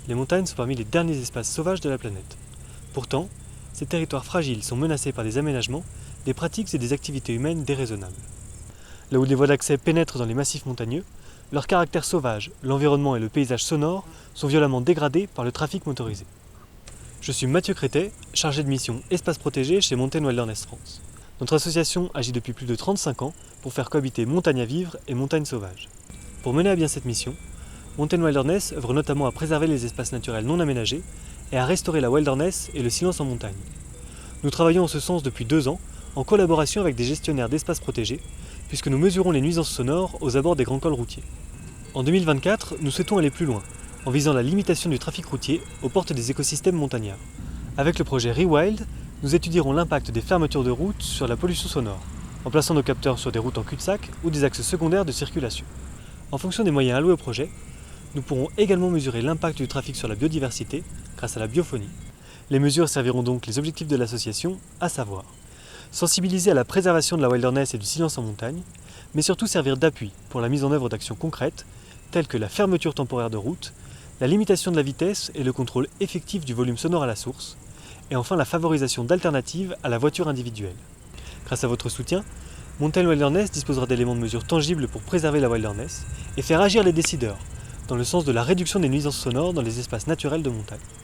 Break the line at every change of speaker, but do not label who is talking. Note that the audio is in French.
les montagnes sont parmi les derniers espaces sauvages de la planète. Pourtant, ces territoires fragiles sont menacés par des aménagements, des pratiques et des activités humaines déraisonnables. Là où les voies d'accès pénètrent dans les massifs montagneux, leur caractère sauvage, l'environnement et le paysage sonore sont violemment dégradés par le trafic motorisé. Je suis Mathieu Crétet, chargé de mission Espace Protégé chez Mountain Wilderness France. Notre association agit depuis plus de 35 ans pour faire cohabiter montagne à vivre et montagne sauvage. Pour mener à bien cette mission, Mountain Wilderness œuvre notamment à préserver les espaces naturels non aménagés et à restaurer la wilderness et le silence en montagne. Nous travaillons en ce sens depuis 2 ans, en collaboration avec des gestionnaires d'espaces protégés, puisque nous mesurons les nuisances sonores aux abords des grands cols routiers. En 2024, nous souhaitons aller plus loin, en visant la limitation du trafic routier aux portes des écosystèmes montagnards. Avec le projet Rewild, nous étudierons l'impact des fermetures de routes sur la pollution sonore, en plaçant nos capteurs sur des routes en cul-de-sac ou des axes secondaires de circulation. En fonction des moyens alloués au projet, nous pourrons également mesurer l'impact du trafic sur la biodiversité grâce à la biophonie. Les mesures serviront donc les objectifs de l'association, à savoir sensibiliser à la préservation de la wilderness et du silence en montagne, mais surtout servir d'appui pour la mise en œuvre d'actions concrètes telles que la fermeture temporaire de routes, la limitation de la vitesse et le contrôle effectif du volume sonore à la source, et enfin la favorisation d'alternatives à la voiture individuelle. Grâce à votre soutien, Mountain Wilderness disposera d'éléments de mesure tangibles pour préserver la wilderness et faire agir les décideurs, dans le sens de la réduction des nuisances sonores dans les espaces naturels de montagne.